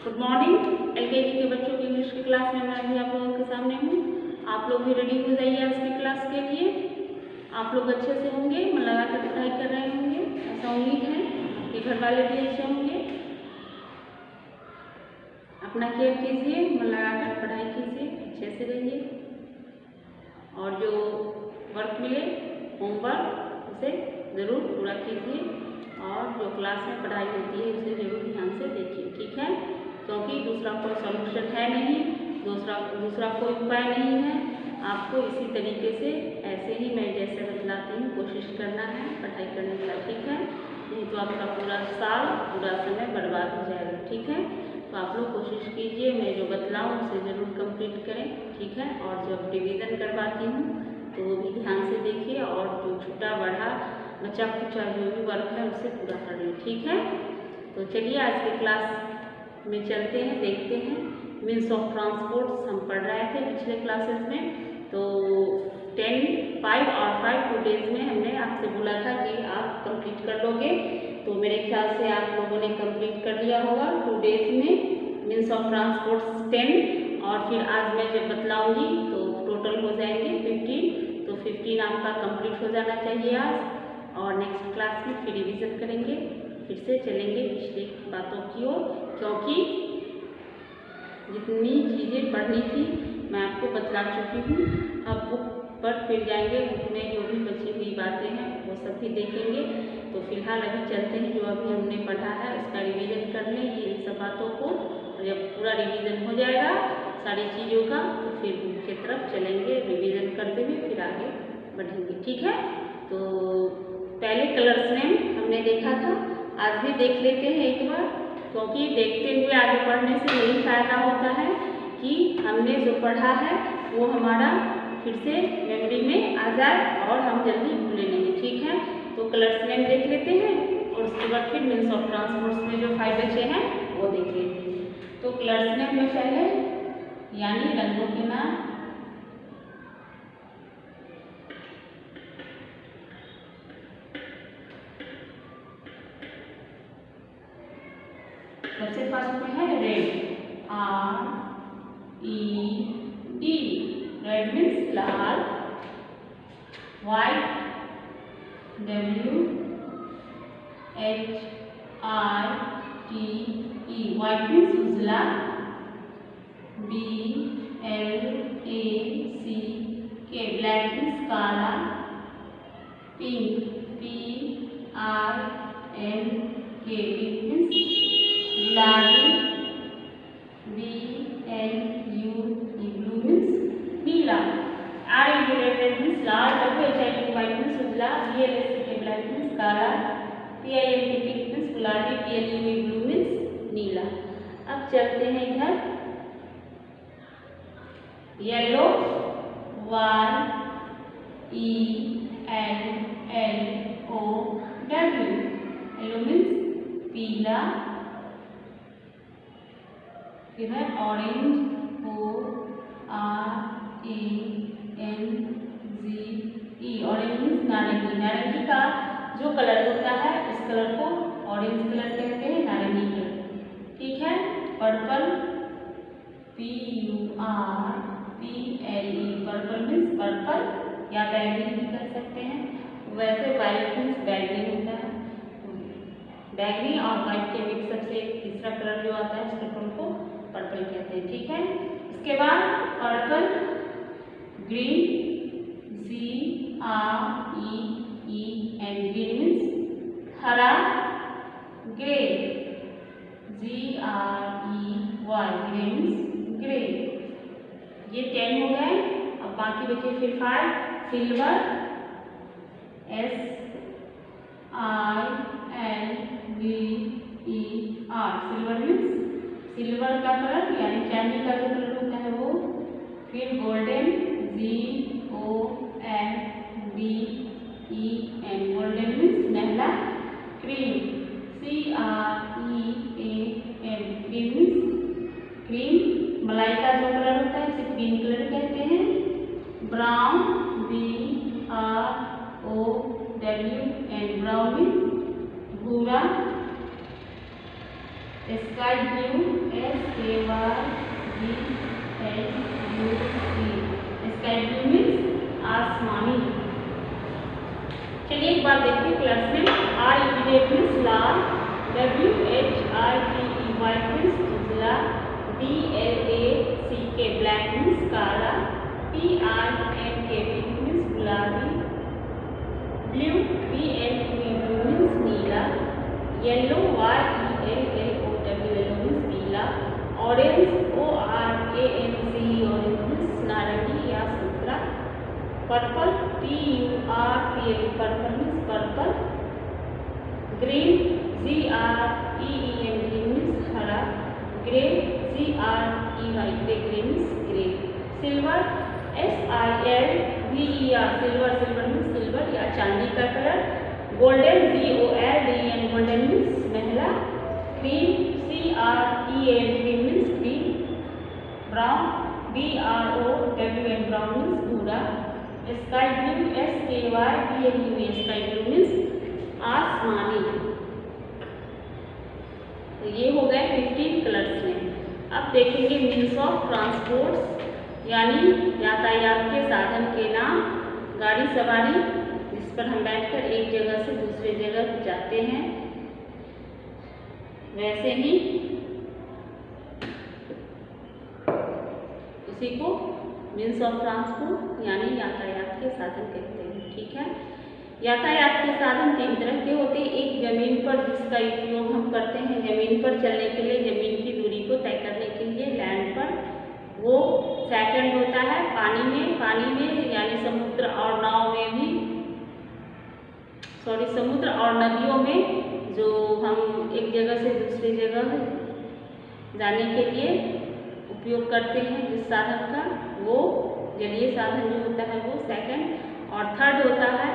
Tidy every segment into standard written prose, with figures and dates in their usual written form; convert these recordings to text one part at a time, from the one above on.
Good morning. LKG के बच्चों की इंग्लिश की क्लास में मैं भी आप लोगों के सामने हूँ। आप लोग भी रेडी हो जाइए आज की क्लास के लिए। आप लोग अच्छे से होंगे, मन लगा कर पढ़ाई कर रहे होंगे, ऐसा उम्मीद है। आपके घर वाले भी अच्छे होंगे। अपना केयर कीजिए, मन लगा कर पढ़ाई कीजिए, अच्छे से रहिए और जो वर्क मिले होमवर्क उसे ज़रूर पूरा कीजिए और जो क्लास में पढ़ाई होती है उसे ज़रूर ध्यान से देखिए, ठीक है। क्योंकि दूसरा कोई सॉल्यूशन है नहीं, दूसरा कोई उपाय नहीं है। आपको इसी तरीके से ऐसे ही मैं जैसे बतलाती हूँ कोशिश करना है पढ़ाई करने का, ठीक है। नहीं तो आपका पूरा साल पूरा समय बर्बाद हो जाएगा, ठीक है। तो आप लोग कोशिश कीजिए मैं जो बतलाऊँ उसे ज़रूर कंप्लीट करें, ठीक है। और जब रिवीजन करवाती हूँ तो वो भी ध्यान से देखिए और जो छूटा बढ़ा बचा खुचा जो भी वर्क है उसे पूरा कर लें, ठीक है। तो चलिए आज की क्लास में चलते हैं, देखते हैं। मीन्स ऑफ ट्रांसपोर्ट हम पढ़ रहे थे पिछले क्लासेस में। तो 5 और 5 2 डेज में हमने आपसे बोला था कि आप कंप्लीट कर लोगे। तो मेरे ख्याल से आप लोगों ने कंप्लीट कर लिया होगा 2 डेज में मीन्स ऑफ ट्रांसपोर्ट 10। और फिर आज मैं जब बतलाऊँगी तो टोटल हो जाएंगे 15। तो 15 आपका कंप्लीट हो जाना चाहिए आज। और नेक्स्ट क्लास में फिर रिविज़न करेंगे, फिर से चलेंगे पिछले बातों की ओर, क्योंकि जितनी चीज़ें पढ़नी थी मैं आपको बतला चुकी हूँ। अब बुक पर फिर जाएंगे, बुक में जो भी बची हुई बातें हैं वो सब भी देखेंगे। तो फिलहाल अभी चलते हैं, जो अभी हमने पढ़ा है उसका रिवीजन कर लें ये इन सब बातों को। जब पूरा रिवीजन हो जाएगा सारी चीज़ों का तो फिर बुक की तरफ चलेंगे, रिवीजन करते हुए फिर आगे बढ़ेंगे, ठीक है। तो पहले कलर्स नेम हमने देखा था, आज भी देख लेते हैं एक बार, क्योंकि देखते हुए आगे पढ़ने से यही फायदा होता है कि हमने जो पढ़ा है वो हमारा फिर से मेमोरी में आ जाए और हम जल्दी भूले नहीं, ठीक है। तो कलर्स नेम देख लेते हैं और उसके बाद फिर मीन्स ऑफ ट्रांसपोर्ट्स में जो 5 बचे हैं वो देख लेते हैं। तो कलर्स नेम में पहले यानी रंगों के नाम। सबसे फर्स्ट में है रेड, RED। रेड मीन्स लाल। White, WHITE। व्हाइट मीन्स उजला। BLACK। ब्लैक मीन्स काला। Pink, PRNK। पिंक मीन्स गुलाबी। BLUE। ब्लू मीन्स नीला। RED रेड मीन्स लाल। WHITE व्हाइट मीन्स उजला। BLACK ब्लैक मीन्स काला। PINK पिंक मीन्स गुलाबी। BLUE ब्लू मीन्स नीला। अब चलते हैं इधर येलो, YELLOW। येलो मीन्स पीला। फिर है ऑरेंज, ORANGE। ऑरेंज मीन्स नारंगी। नारंगी का जो कलर होता है उस कलर को ऑरेंज कलर कहते हैं, नारंगी कलर, ठीक है। Purple, PURPLE। Purple means purple या बैंगनी भी कर सकते हैं। वैसे वाइट मीन्स बैंगनी होता है। बैंगनी और वाइट के मिक्सअप से तीसरा कलर जो आता है उस पर्पल को पर्पल कहते हैं, ठीक है। इसके बाद purple, green, GREEN। Green means हरा। Grey, GREY। Grey means grey. ये 10 हो गए। अब बाकी बचे फिर 5। Silver, SILVER। Silver means silver का कलर यानी चांदी का जो कलर होता है वो। फिर गोल्डन, GOLDEN। गोल्डन मीन्स महंगा। Cream, CREAM। Cream means cream, मलाई का जो कलर होता है उसे क्रीम कलर कहते हैं। Brown, BROWN। ब्राउन मीन्स भूरा। स्काई ब्लू, बार देखिए क्लास में RED मीन्स लाल, WHITE व्हाइट मीन्स उजला, BLACK ब्लैक मीन्स काला, PINK पिंक मीन्स गुलाबी, ब्लू BLUE ब्लू मीन्स नीला, येलो YELLOW येलो मीन्स पीला, ऑरेंज ORANGE ऑरेंज मीन्स नारंगी या संतरा, purple PURPLE purple means purple, green GREEN green means हरा, grey GREY grey means grey, silver SILVER silver means silver या चांदी का colour, golden GOLDEN golden means महला, cream CREAM cream means cream, brown BROWN brown means भूरा, sky blue SKYBLU sky blue means आसमानी। तो ये हो गए 15 कलर्स में। अब देखेंगे मीन्स ऑफ ट्रांसपोर्ट्स यानी यातायात के साधन के नाम। गाड़ी सवारी जिस पर हम बैठकर एक जगह से दूसरे जगह जाते हैं, वैसे ही उसी को मीन्स ऑफ ट्रांसपोर्ट यानी यातायात के साधन कहते हैं। ठीक है, यातायात के साधन 3 तरह के होते हैं। एक जमीन पर जिसका उपयोग हम करते हैं जमीन पर चलने के लिए, जमीन की दूरी को तय करने के लिए लैंड पर, वो सेकंड होता है पानी में यानी समुद्र और नाव में भी, समुद्र और नदियों में जो हम एक जगह से दूसरी जगह जाने के लिए उपयोग करते हैं जिस साधन का, वो जलीय साधन जो होता है वो सेकंड। और थर्ड होता है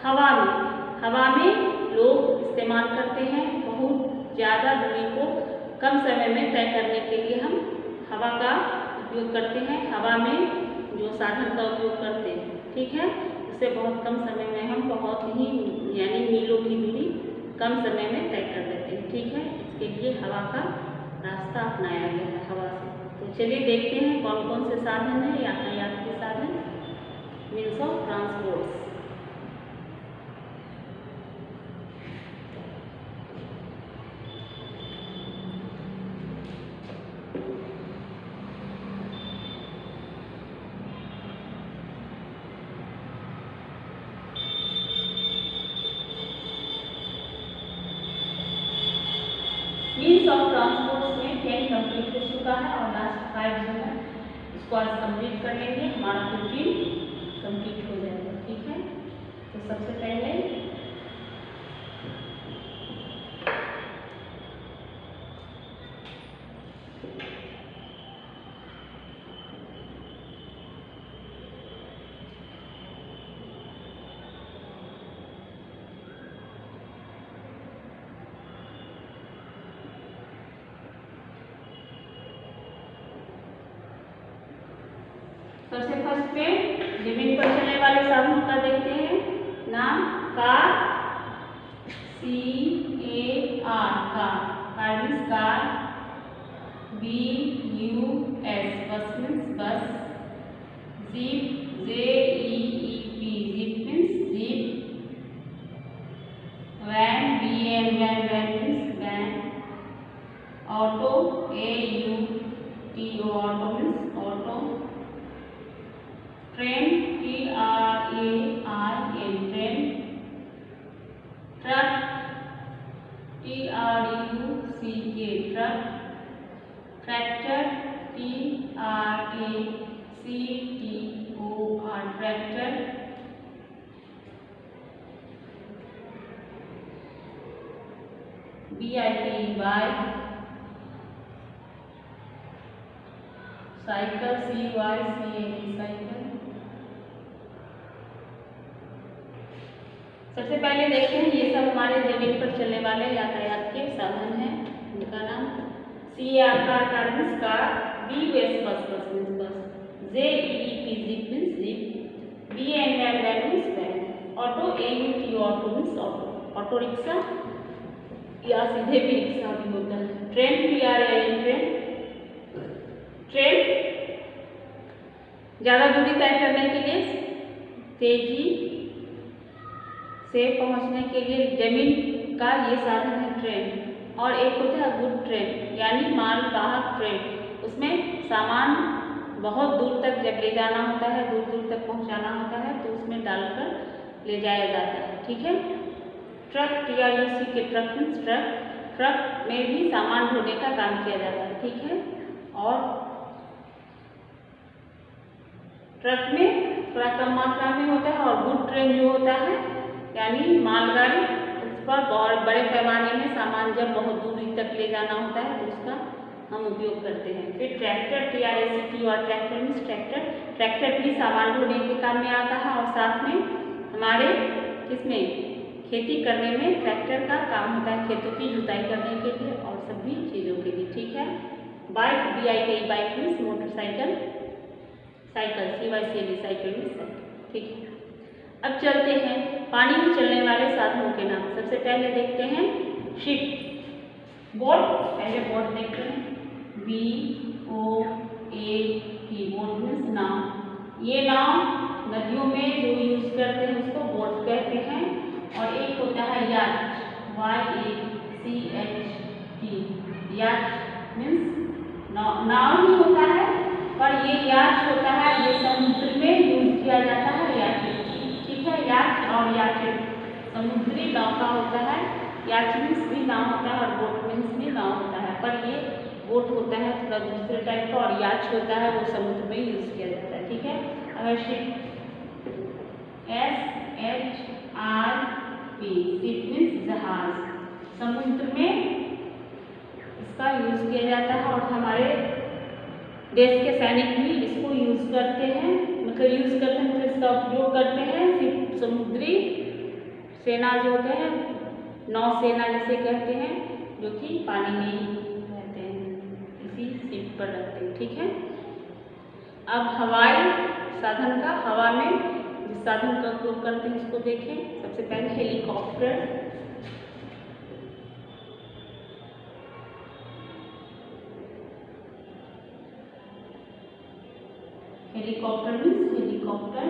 हवा में लोग इस्तेमाल करते हैं। बहुत ज़्यादा दूरी को कम समय में तय करने के लिए हम हवा का उपयोग करते हैं। हवा में जो साधन का उपयोग करते हैं, ठीक है, उससे बहुत कम समय में हम बहुत ही यानी मीलों की दूरी कम समय में तय कर देते हैं। ठीक है, इसके लिए हवा का रास्ता अपनाया गया है हवा से। तो चलिए देखते हैं कौन कौन से साधन हैं यातायात के साधन means of transport. Means of transport में 10 कंप्लीट हो चुका है और लास्ट 5 जो है इसको आज कंप्लीट कर लेंगे, हमारा 15 कंप्लीट हो जाएगा। ठीक है, तो सबसे पहले फर्स्ट पे जमीन पर चलने वाले साधनों का देखते हैं नाम। Car car means car, BUS bus means bus, jeep JEEP jeep means jeep, van van means van, auto AUTO auto means auto, train TRAIN train, truck TRUCK truck, tractor TRACTOR tractor, BIKE bike, cycle CYCLE cycle. सबसे पहले देखते हैं ये सब हमारे जमीन पर चलने वाले यातायात के साधन हैं। इनका नाम CR car means car, BUS bus means bus, JEEP jeep means jeep, VAN van means van, auto AUTO auto means auto, auto rickshaw या सीधे भी रिक्शा भी होता है। ट्रेन TRAIN ट्रेन ज़्यादा दूरी तय करने के लिए तेजी से पहुंचने के लिए जमीन का ये साधन है ट्रेन। और एक होता है गुड ट्रेन यानी मालवाहक ट्रेन, उसमें सामान बहुत दूर तक जब ले जाना होता है, दूर दूर तक पहुंचाना होता है तो उसमें डालकर ले जाया जाता है। ठीक है। ट्रक, TRUC के ट्रक मीन्स ट्रक, ट्रक में भी सामान ढोने का काम किया जाता है। ठीक है। और ट्रक में थोड़ा कम मात्रा में होता है और गुड ट्रेन जो होता है यानी मालगाड़ी, उस पर बहुत बड़े पैमाने में सामान जब बहुत दूरी तक ले जाना होता है तो उसका हम उपयोग करते हैं। फिर ट्रैक्टर, TRACT और ट्रैक्टर मीन्स ट्रैक्टर, ट्रैक्टर भी सामान ढोने के काम में आता है और साथ में हमारे किसमें खेती करने में ट्रैक्टर का काम होता है, खेतों की जुताई करने के लिए और सभी चीज़ों के लिए। ठीक है। Bike, BIK bike means motorcycle, cycle, CYCLE cycle means cycle. ठीक है। अब चलते हैं पानी में चलने वाले साधनों के नाम। सबसे पहले देखते हैं शिप, बोट। पहले बोट देखते हैं, BOAT, बोट मीन्स नाव। ये नाव नदियों में जो यूज करते हैं उसको बोट कहते हैं। और एक होता है याच, YACHT, याच मीन्स नाव ही होता है, पर ये याच होता है, ये समुद्र में यूज किया जाता है याच। ठीक है। याच और याच समुद्री नाव का होता है, याच मीन्स भी नाव होता है और बोट मीन्स भी नाव होता है, पर ये बोट होता है थोड़ा दूसरे टाइप का और याच होता है वो समुद्र में यूज किया जाता है। ठीक है। अगर शिप, SHRP, शिप मीन्स जहाज, समुद्र में इसका यूज किया जाता है और हमारे देश के सैनिक भी इसको यूज करते हैं, मतलब यूज करते हैं, मतलब इसका उपयोग करते हैं। समुद्री सेना जो होते हैं, नौसेना जिसे कहते हैं, जो कि पानी में रहते हैं, इसी शिप पर रहते हैं। ठीक है। अब हवाई साधन का, हवा में जिस साधन का उपयोग करते हैं उसको देखें। सबसे पहले हेलीकॉप्टर, हेलीकॉप्टर मीन्स हेलीकॉप्टर,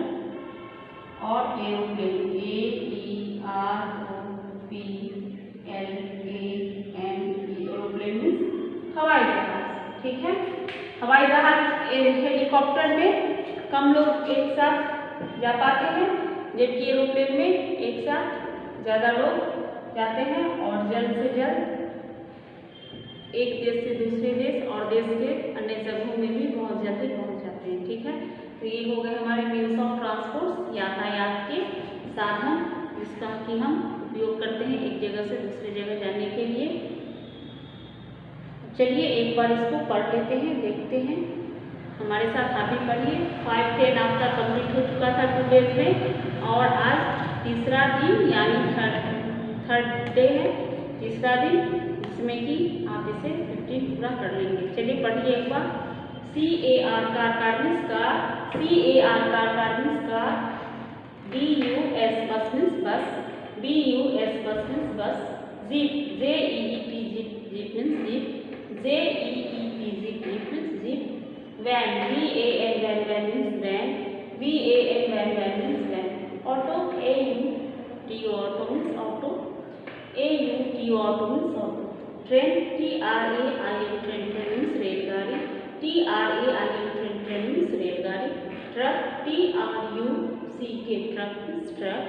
और एरोप्लेन, AEROPLANE, एरोप्लेन मीन्स हवाई जहाज। ठीक है। हवाई जहाज, हेलीकॉप्टर में कम लोग एक साथ जा पाते हैं, जबकि एरोप्लेन में एक साथ ज़्यादा लोग जाते हैं और जल्द से जल्द एक देश से दूसरे देश और देश के अन्य जगहों में भी बहुत जल्दी पहुंच जाते हैं। ठीक है। तो ये हो गए हमारे मीन्स ऑफ ट्रांसपोर्ट, यातायात के साधन, जिसका कि हम उपयोग करते हैं एक जगह से दूसरी जगह जाने के लिए। चलिए एक बार इसको पढ़ लेते हैं, देखते हैं। हमारे साथ आप भी पढ़िए। 5-10 आपका कंप्लीट हो चुका था 2 डेज में और आज तीसरा दिन यानी थर्ड डे है, तीसरा दिन, जिसमें कि आप इसे 15 पूरा कर लेंगे। चलिए पढ़िए एक बार। CAR car means car, CAR car means car, BUS bus means bus, BUS bus means bus, jeep, JEEP jeep means jeep, JEEP jeep means jeep, van, VAN van means van, VAN van means van, auto, AUTO auto means auto, AUTO auto means auto, train, TRAIN train means रेलगाड़ी, TRAIN train means रेलगाड़ी, truck, TRUCK truck means truck,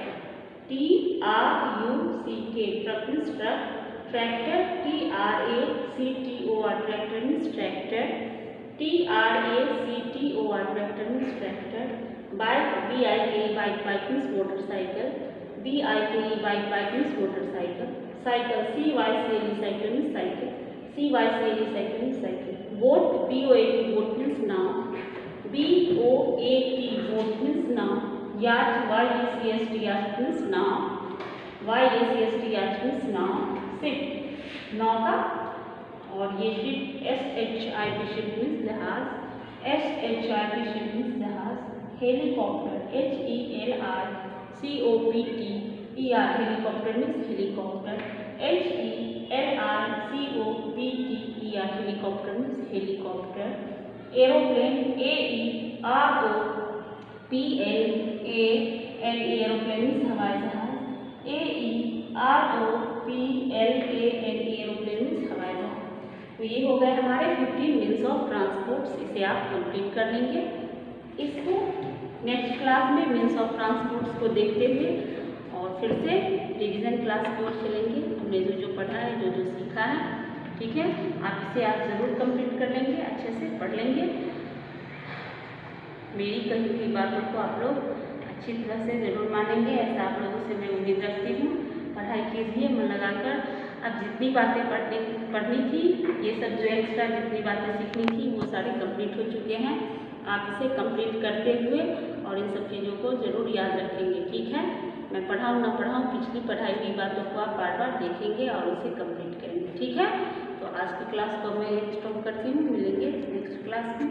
TRUCK truck means truck, tractor, TRACTOR tractor means tractor, TRACTOR tractor means tractor, bike, BIK bike means motorcycle, BIKE bike means motorcycle, cycle, CYCLE cycle means cycle, CYCLE cycle means cycle, boat, BOAT boat means नाव, BOAT boat means नाव, याच, YACHT याच means नाव, YACHT याच means नाव, ship नौका, और ये ship SHIP ship means जहाज, SHIP ship means जहाज, helicopter, HELICOPTER helicopter means helicopter, HELICOPTER helicopter means helicopter, aeroplane, AEROPLANE aeroplane means हवाई जहाज, AEROPLANE, एरोप्लेन मीन्स हवाई जहाज। तो ये हो गए हमारे 15 मीन्स ऑफ ट्रांसपोर्ट्स, इसे आप कंप्लीट कर लेंगे। इसको नेक्स्ट क्लास में मीन्स ऑफ ट्रांसपोर्ट्स को देखते हुए और फिर से रिवीजन क्लास की ओर चलेंगे। हमने जो जो पढ़ा है, जो जो सीखा है, ठीक है, आप इसे आज ज़रूर कंप्लीट कर लेंगे, अच्छे से पढ़ लेंगे। मेरी कही हुई बातों को आप लोग अच्छी तरह से ज़रूर मानेंगे, ऐसा आप लोगों से मैं उम्मीद रखती हूँ। पढ़ाई कीजिए मन लगाकर। अब जितनी बातें पढ़नी थी, ये सब जो एक्स्ट्रा जितनी बातें सीखनी थी वो सारे कंप्लीट हो चुके हैं। आप इसे कंप्लीट करते हुए और इन सब चीज़ों को ज़रूर याद रखेंगे, ठीक है। मैं पढ़ाऊँ ना पढ़ाऊँ, पिछली पढ़ाई हुई बातों को आप बार बार देखेंगे और इसे कंप्लीट करेंगे, ठीक है। तो आज की क्लास को मैं स्टॉप करती हूँ, मिलेंगे नेक्स्ट क्लास में।